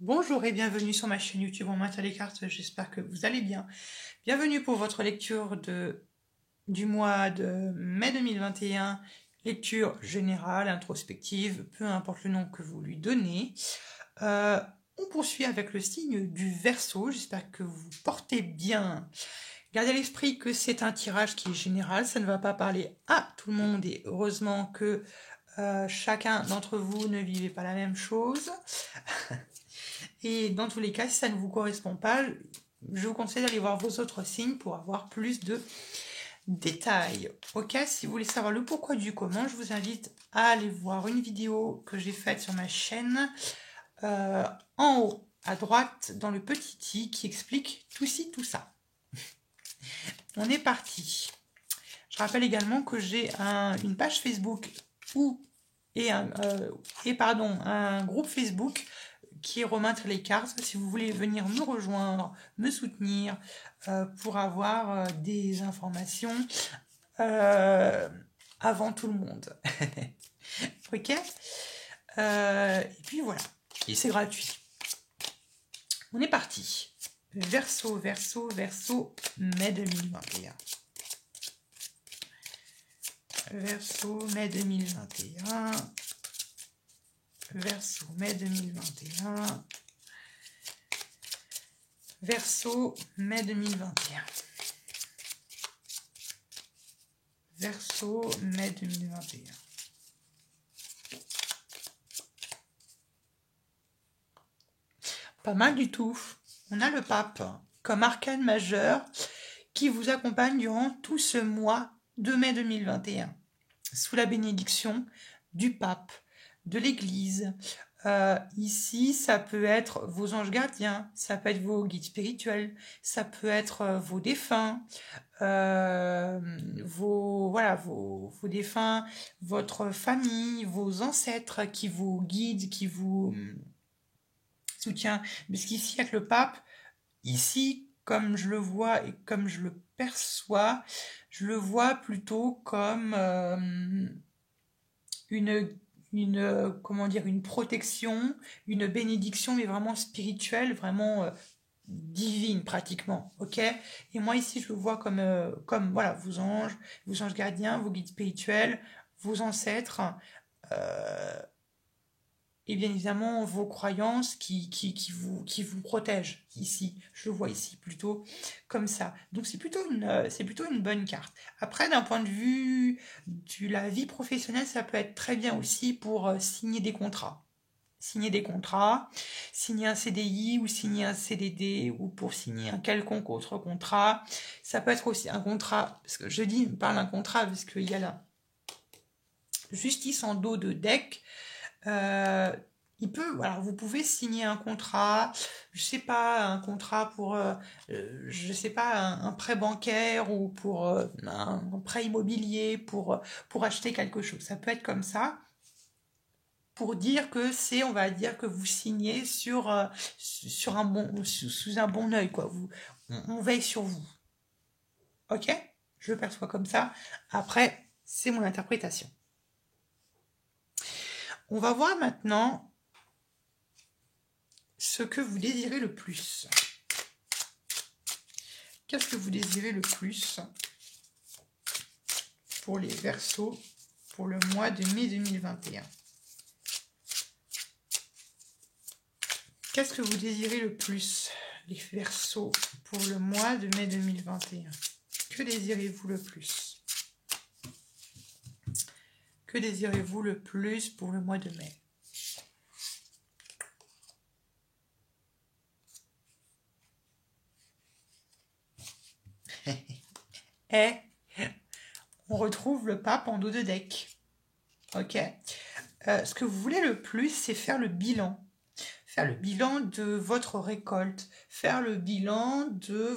Bonjour et bienvenue sur ma chaîne YouTube en maths à les cartes, j'espère que vous allez bien. Bienvenue pour votre lecture du mois de mai 2021, lecture générale, introspective, peu importe le nom que vous lui donnez. On poursuit avec le signe du Verseau, j'espère que vous portez bien. Gardez à l'esprit que c'est un tirage qui est général, ça ne va pas parler à tout le monde et heureusement que chacun d'entre vous ne vivait pas la même chose. Et dans tous les cas, si ça ne vous correspond pas, je vous conseille d'aller voir vos autres signes pour avoir plus de détails. Ok, si vous voulez savoir le pourquoi du comment, je vous invite à aller voir une vidéo que j'ai faite sur ma chaîne en haut à droite dans le petit i qui explique tout ci, tout ça. On est parti. Je rappelle également que j'ai une page Facebook et un groupe Facebook qui est Remettre les cartes, si vous voulez venir me rejoindre, me soutenir pour avoir des informations avant tout le monde. Ok, et puis voilà, et c'est gratuit. On est parti. Verseau, Verseau, Verseau, mai 2021. Verseau, mai 2021. Verseau, mai 2021. Verseau, mai 2021. Verseau, mai 2021. Pas mal du tout. On a le pape comme arcane majeur qui vous accompagne durant tout ce mois de mai 2021. Sous la bénédiction du pape, de l'église. Ici, ça peut être vos anges gardiens, ça peut être vos guides spirituels, ça peut être vos défunts, vos défunts, votre famille, vos ancêtres qui vous guident, qui vous soutiennent. Parce qu'ici, avec le pape, ici, comme je le vois et comme je le perçois, je le vois plutôt comme une protection, une bénédiction, mais vraiment spirituelle, vraiment divine pratiquement, ok. Et moi ici je le vois comme voilà vos anges gardiens, vos guides spirituels, vos ancêtres, euh, et bien évidemment vos croyances qui vous protègent ici. Je le vois ici plutôt comme ça. Donc c'est plutôt une bonne carte. Après, d'un point de vue de la vie professionnelle, ça peut être très bien aussi pour signer des contrats. Signer des contrats, signer un CDI ou signer un CDD ou pour signer un quelconque autre contrat. Ça peut être aussi un contrat, parce que je parle d'un contrat parce qu'il y a la justice en dos de deck. Alors vous pouvez signer un contrat, je sais pas, un contrat pour, je sais pas, un prêt bancaire ou pour un prêt immobilier pour acheter quelque chose. Ça peut être comme ça pour dire que on va dire que vous signez sous un bon œil, quoi. On veille sur vous. Ok? Je le perçois comme ça. Après, c'est mon interprétation. On va voir maintenant ce que vous désirez le plus. Qu'est-ce que vous désirez le plus pour les Verseaux pour le mois de mai 2021? Qu'est-ce que vous désirez le plus, les Verseaux, pour le mois de mai 2021? Que désirez-vous le plus? Que désirez-vous le plus pour le mois de mai? Et on retrouve le pape en dos de deck. Ok. Ce que vous voulez le plus, c'est faire le bilan. Faire le bilan de votre récolte. Faire le bilan de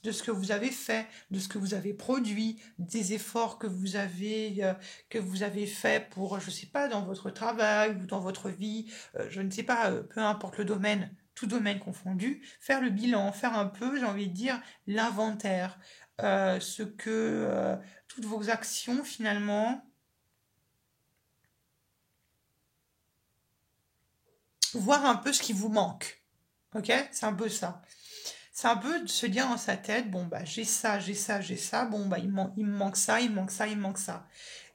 de ce que vous avez fait, de ce que vous avez produit, des efforts que vous avez fait pour, je sais pas, dans votre travail ou dans votre vie, je ne sais pas, peu importe le domaine, tout domaine confondu, faire le bilan, faire un peu, j'ai envie de dire, l'inventaire, toutes vos actions finalement, voir un peu ce qui vous manque. Ok? C'est un peu ça. C'est un peu de se dire dans sa tête, bon, bah, j'ai ça, j'ai ça, j'ai ça, bon, bah, il me manque ça, il me manque ça, il me manque ça.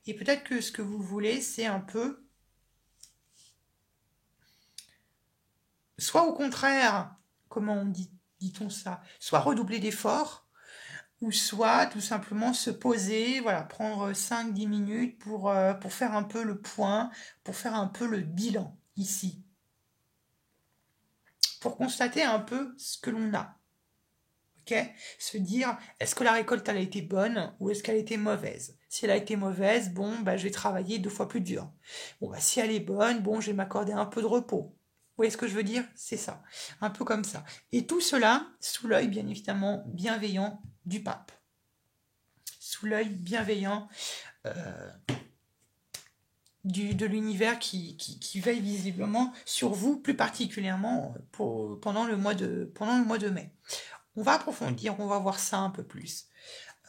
Et peut-être que ce que vous voulez, c'est un peu, soit au contraire, comment dit-on ça? Soit redoubler d'efforts, ou soit tout simplement se poser, voilà, prendre 5-10 minutes pour faire un peu le point, pour faire un peu le bilan ici, pour constater un peu ce que l'on a. Ok? Se dire, est-ce que la récolte elle a été bonne ou est-ce qu'elle a été mauvaise? Si elle a été mauvaise, bon, bah, je vais travailler 2 fois plus dur. Bon, bah, si elle est bonne, bon, je vais m'accorder un peu de repos. Vous voyez ce que je veux dire? C'est ça. Un peu comme ça. Et tout cela sous l'œil, bien évidemment, bienveillant du pape. Sous l'œil bienveillant de l'univers qui veille visiblement sur vous, plus particulièrement pendant le mois de mai. On va approfondir, on va voir ça un peu plus.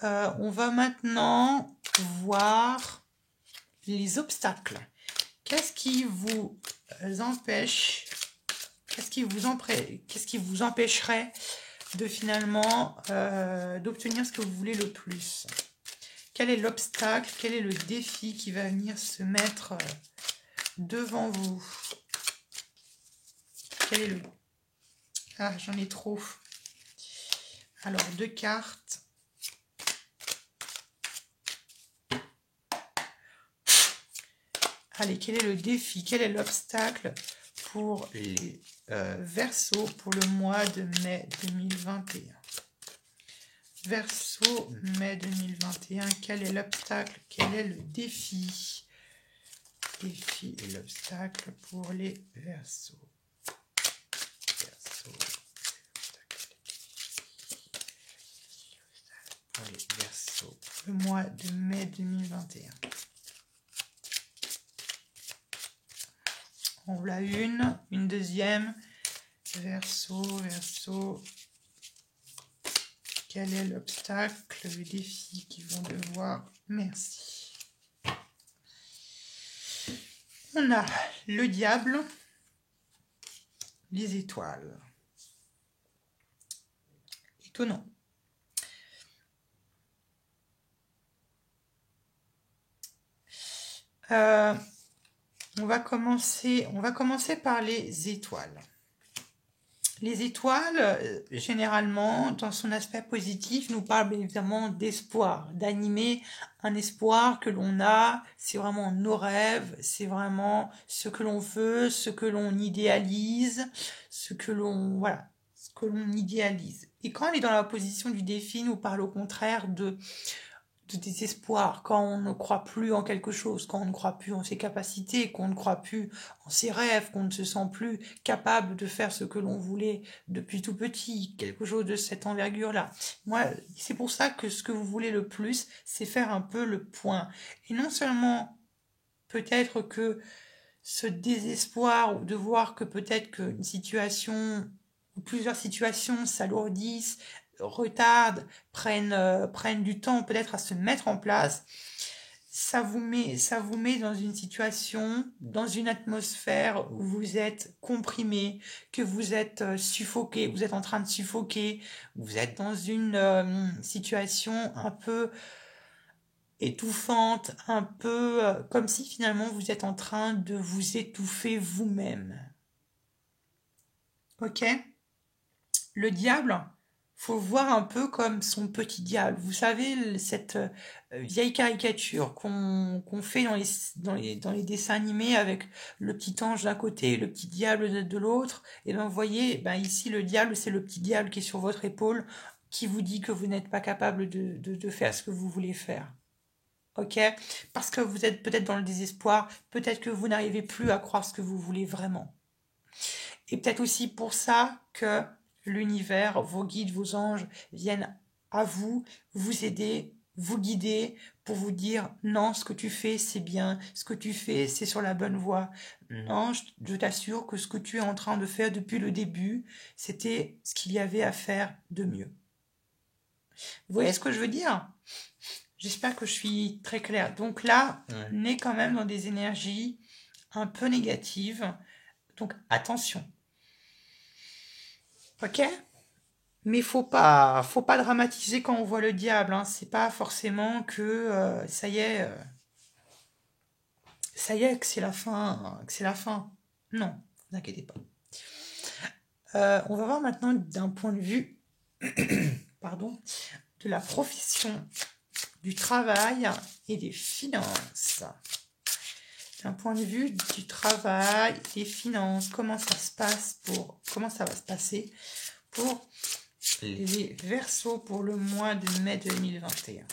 On va maintenant voir les obstacles. Qu'est-ce qui vous empêche, qu'est-ce qui vous empêcherait de finalement d'obtenir ce que vous voulez le plus? Quel est l'obstacle, quel est le défi qui va venir se mettre devant vous? Quel est le... Ah, j'en ai trop. Alors, 2 cartes. Allez, quel est le défi? Quel est l'obstacle pour les Verseaux pour le mois de mai 2021? Verseau, mai 2021, quel est l'obstacle? Quel est le défi? Défi et l'obstacle pour les Verseaux. Pour les Verseaux, le mois de mai 2021. On l'a une deuxième. Verseau. Quel est l'obstacle, le défi qu'ils vont devoir? Merci. On a le diable, les étoiles. Étonnant. On va commencer par les étoiles. Les étoiles, généralement, dans son aspect positif, nous parlent évidemment d'espoir, d'animer un espoir que l'on a. C'est vraiment nos rêves, c'est vraiment ce que l'on veut, ce que l'on idéalise, ce que l'on idéalise. Et quand elle est dans la position du défi, nous parle au contraire de désespoir, quand on ne croit plus en quelque chose, quand on ne croit plus en ses capacités, qu'on ne croit plus en ses rêves, qu'on ne se sent plus capable de faire ce que l'on voulait depuis tout petit, quelque chose de cette envergure-là. Moi, c'est pour ça que ce que vous voulez le plus, c'est faire un peu le point. Et non seulement peut-être que ce désespoir ou de voir que peut-être qu'une situation ou plusieurs situations s'alourdissent, retardent, prennent du temps peut-être à se mettre en place, ça vous met dans une situation, dans une atmosphère où vous êtes comprimé, que vous êtes suffoqué, vous êtes en train de suffoquer, vous êtes dans une situation un peu étouffante, un peu comme si finalement vous êtes en train de vous étouffer vous-même. Ok? Le diable, faut voir un peu comme son petit diable. Vous savez, cette vieille caricature qu'on fait dans les dessins animés avec le petit ange d'un côté et le petit diable de l'autre. Et bien, vous voyez, ben ici, le diable, c'est le petit diable qui est sur votre épaule, qui vous dit que vous n'êtes pas capable de faire ce que vous voulez faire. Ok? Parce que vous êtes peut-être dans le désespoir, peut-être que vous n'arrivez plus à croire ce que vous voulez vraiment. Et peut-être aussi pour ça que l'univers, vos guides, vos anges viennent à vous, vous aider, vous guider pour vous dire non, ce que tu fais c'est bien, ce que tu fais c'est sur la bonne voie. Non, je t'assure que ce que tu es en train de faire depuis le début, c'était ce qu'il y avait à faire de mieux. Vous voyez ce que je veux dire? J'espère que je suis très claire. Donc là, on est quand même dans des énergies un peu négatives. Donc, attention. Ok? Mais faut pas dramatiser quand on voit le diable. Hein. C'est pas forcément que ça y est, que c'est la fin, que c'est la fin. Non, ne vous inquiétez pas. On va voir maintenant d'un point de vue, pardon, de la profession, du travail et des finances. D'un point de vue du travail, des finances, comment ça va se passer pour les Verseaux pour le mois de mai 2021.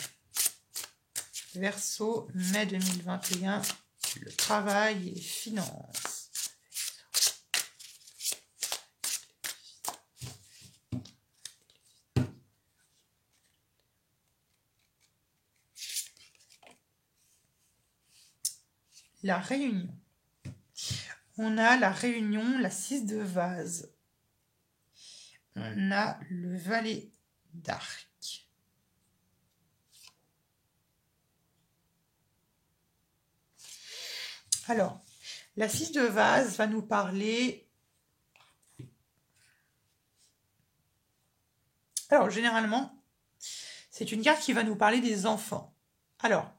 Verseau, mai 2021, le travail et les finances. La réunion. On a la réunion, la 6 de vase. On a le valet d'arc. Alors, la 6 de vase va nous parler... Alors, généralement, c'est une carte qui va nous parler des enfants. Alors,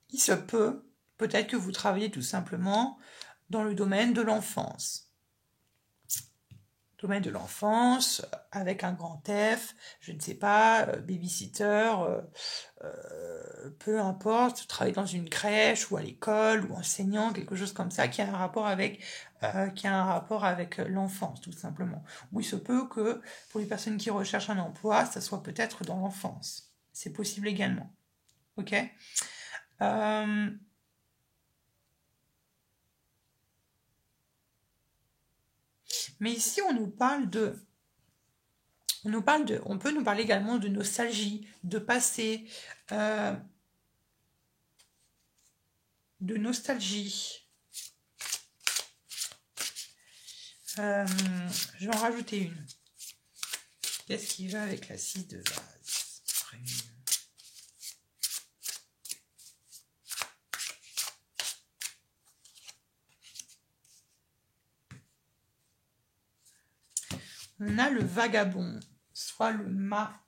il se peut, peut-être que vous travaillez tout simplement dans le domaine de l'enfance. Domaine de l'enfance, avec un grand F, je ne sais pas, babysitter, peu importe, travailler dans une crèche ou à l'école ou enseignant, quelque chose comme ça qui a un rapport avec, l'enfance, tout simplement. Ou il se peut que pour les personnes qui recherchent un emploi, ça soit peut-être dans l'enfance. C'est possible également. Ok. Mais ici, on peut nous parler également de nostalgie, de passé, de nostalgie. Je vais en rajouter une. Qu'est-ce qui va avec la 6 de vase? On a le vagabond, soit le mat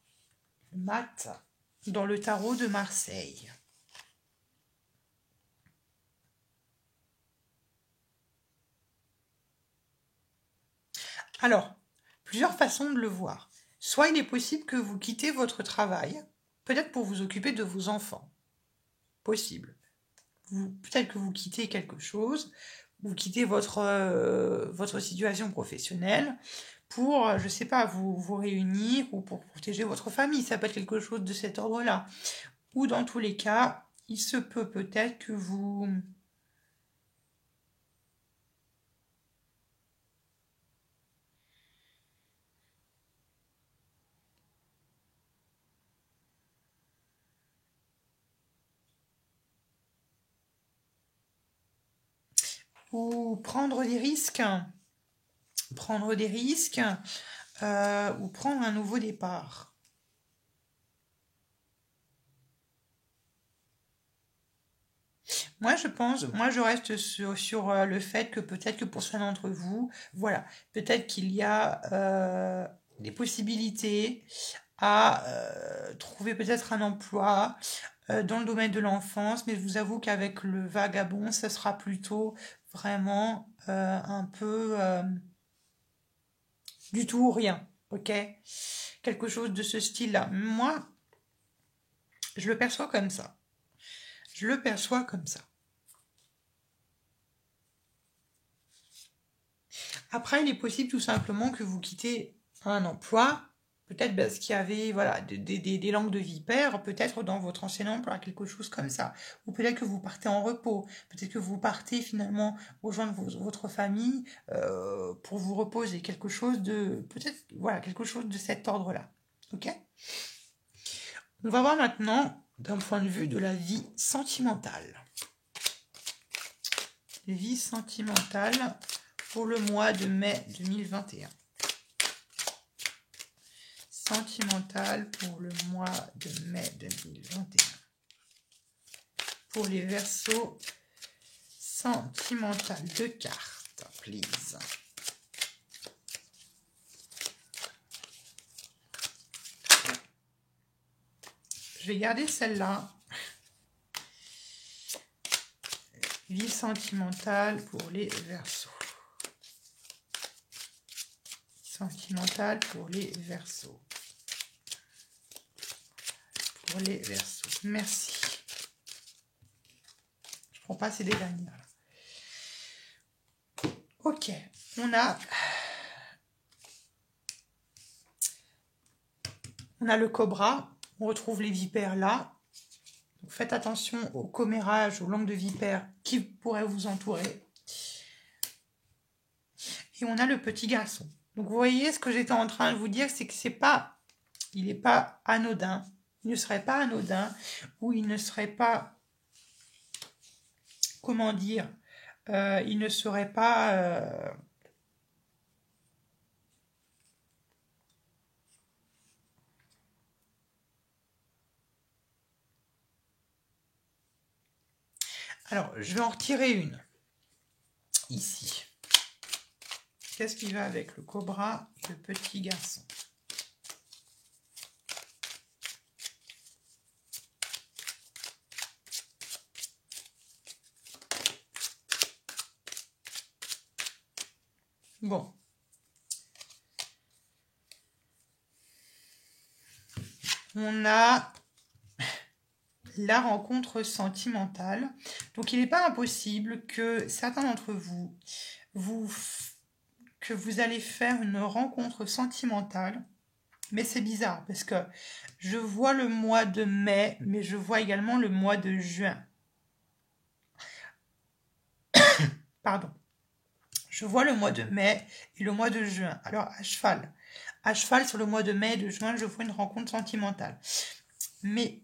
dans le tarot de Marseille. Alors, plusieurs façons de le voir. Soit il est possible que vous quittez votre travail, peut-être pour vous occuper de vos enfants. Possible. Peut-être que vous quittez quelque chose, vous quittez votre situation professionnelle pour, je ne sais pas, vous réunir ou pour protéger votre famille. Ça peut être quelque chose de cet ordre-là. Ou dans tous les cas, il se peut peut-être que vous... ou prendre des risques, ou prendre un nouveau départ. Moi, je reste sur le fait que peut-être que pour certains d'entre vous, voilà, peut-être qu'il y a des possibilités à trouver peut-être un emploi dans le domaine de l'enfance, mais je vous avoue qu'avec le vagabond, ça sera plutôt vraiment un peu du tout ou rien, ok? Quelque chose de ce style-là. Moi, je le perçois comme ça. Je le perçois comme ça. Après, il est possible tout simplement que vous quittez un emploi, peut-être parce qu'il y avait voilà, des langues de vipère, peut-être dans votre ancien emploi, quelque chose comme ça. Ou peut-être que vous partez en repos, peut-être que vous partez finalement rejoindre votre famille pour vous reposer, quelque chose de cet ordre-là. Ok? On va voir maintenant d'un point de vue de la vie sentimentale. Vie sentimentale pour le mois de mai 2021. Sentimental pour le mois de mai 2021. Pour les Verseaux, sentimental, 2 cartes. please. Je vais garder celle-là. Vie sentimentale pour les Verseaux. Sentimentale pour les Verseaux. Pour les Verseaux. Merci. Je prends pas ces dernières. Ok. On a le cobra. On retrouve les vipères là. Donc faites attention aux commérages, aux langues de vipères qui pourraient vous entourer. Et on a le petit garçon. Donc vous voyez, ce que j'étais en train de vous dire, c'est que il n'est pas anodin. Il ne serait pas anodin, ou il ne serait pas, comment dire, il ne serait pas... Alors, je vais en retirer une, ici. Qu'est-ce qui va avec le cobra et le petit garçon? Bon. On a la rencontre sentimentale. Donc, il n'est pas impossible que certains d'entre vous, que vous allez faire une rencontre sentimentale. Mais c'est bizarre parce que je vois le mois de mai, mais je vois également le mois de juin. Pardon. Je vois le mois de mai et le mois de juin. Alors, à cheval. À cheval, sur le mois de mai et de juin, je vois une rencontre sentimentale. Mais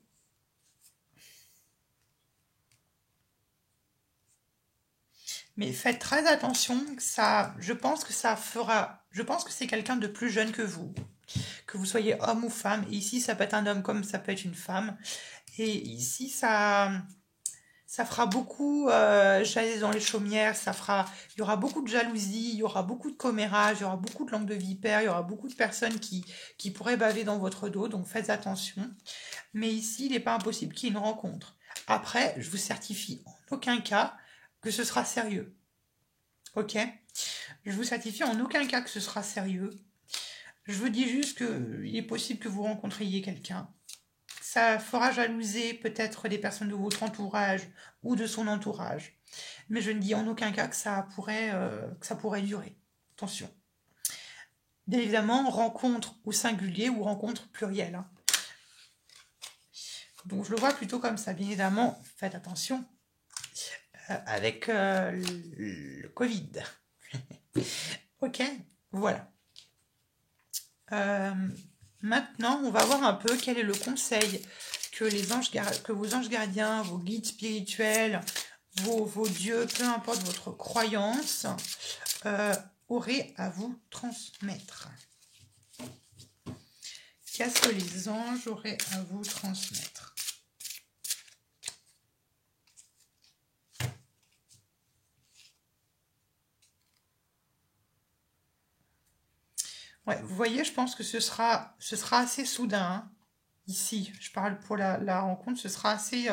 faites très attention. Je pense que c'est quelqu'un de plus jeune que vous soyez homme ou femme. Et ici, ça peut être un homme comme ça peut être une femme. Et ici, ça fera beaucoup jaser dans les chaumières, il y aura beaucoup de jalousie, il y aura beaucoup de commérage, il y aura beaucoup de langue de vipère, il y aura beaucoup de personnes qui pourraient baver dans votre dos, donc faites attention. Mais ici, il n'est pas impossible qu'il y ait une rencontre. Après, je vous certifie en aucun cas que ce sera sérieux. Ok? Je vous certifie en aucun cas que ce sera sérieux. Je vous dis juste qu'il est possible que vous rencontriez quelqu'un. Ça fera jalouser peut-être des personnes de votre entourage ou de son entourage. Mais je ne dis en aucun cas que ça pourrait durer. Attention. Bien évidemment, rencontre au singulier ou rencontre plurielle. Hein. Donc je le vois plutôt comme ça. Bien évidemment, faites attention avec le Covid. Ok, voilà. Maintenant, on va voir un peu quel est le conseil que vos anges gardiens, vos guides spirituels, vos dieux, peu importe votre croyance, auraient à vous transmettre. Qu'est-ce que les anges auraient à vous transmettre? Ouais, vous voyez, je pense que ce sera assez soudain. Hein. Ici, je parle pour la rencontre, ce sera assez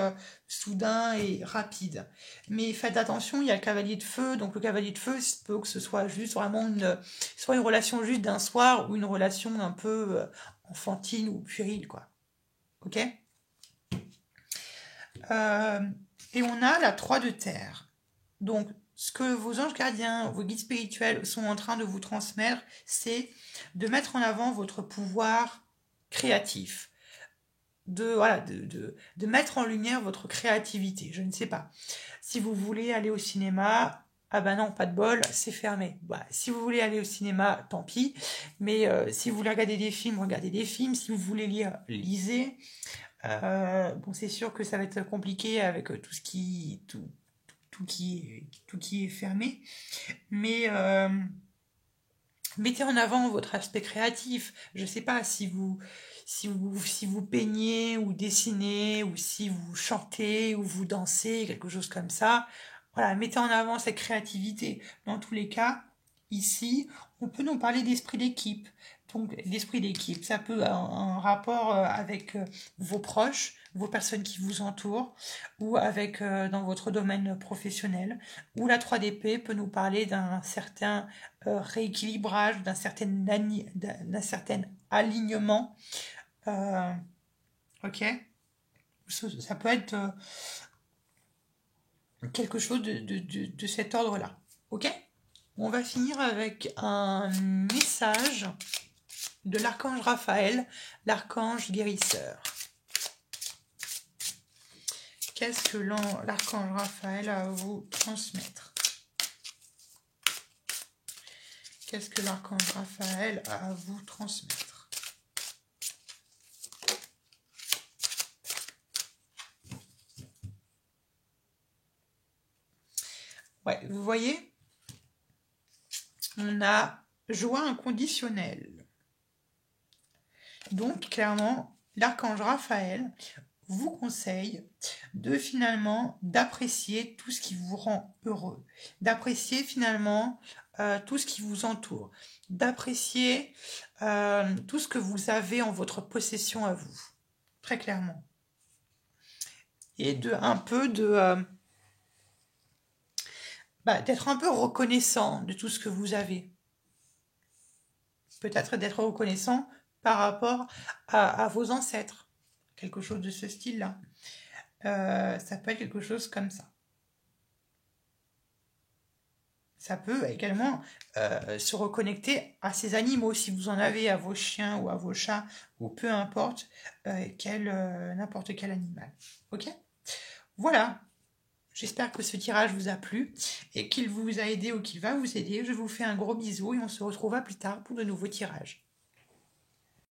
soudain et rapide. Mais faites attention, il y a le cavalier de feu. Donc le cavalier de feu, il peut que ce soit juste vraiment soit une relation juste d'un soir ou une relation un peu enfantine ou puérile, quoi. Ok? Et on a la 3 de terre. Donc, ce que vos anges gardiens, vos guides spirituels sont en train de vous transmettre, c'est de mettre en avant votre pouvoir créatif. De mettre en lumière votre créativité. Je ne sais pas. Si vous voulez aller au cinéma, ah ben non, pas de bol, c'est fermé. Bah, si vous voulez aller au cinéma, tant pis. Mais si vous voulez regarder des films, regardez des films. Si vous voulez lire, lisez. Bon, c'est sûr que ça va être compliqué avec tout qui est fermé. Mais mettez en avant votre aspect créatif. Je ne sais pas si vous peignez ou dessinez ou si vous chantez ou vous dansez, quelque chose comme ça. Voilà, mettez en avant cette créativité. Dans tous les cas, ici, on peut nous parler d'esprit d'équipe. Donc, l'esprit d'équipe, ça peut avoir un rapport avec vos proches, vos personnes qui vous entourent, ou avec dans votre domaine professionnel. Ou la 3DP peut nous parler d'un certain rééquilibrage, d'un certain alignement. Ok? Ça peut être quelque chose de cet ordre-là. Ok? On va finir avec un message de l'archange Raphaël, l'archange guérisseur. Qu'est-ce que l'archange Raphaël a à vous transmettre? Qu'est-ce que l'archange Raphaël a à vous transmettre? Ouais, vous voyez, on a joie inconditionnelle. Donc, clairement, l'archange Raphaël vous conseille de finalement d'apprécier tout ce qui vous rend heureux, d'apprécier finalement tout ce qui vous entoure, d'apprécier tout ce que vous avez en votre possession à vous, très clairement. Et d'être un peu reconnaissant de tout ce que vous avez. Peut-être d'être reconnaissant par rapport à vos ancêtres. Quelque chose de ce style-là. Ça peut être quelque chose comme ça. Ça peut également se reconnecter à ces animaux, si vous en avez, à vos chiens ou à vos chats, ou peu importe, n'importe quel animal. Ok ? Voilà. J'espère que ce tirage vous a plu et qu'il vous a aidé ou qu'il va vous aider. Je vous fais un gros bisou et on se retrouvera plus tard pour de nouveaux tirages.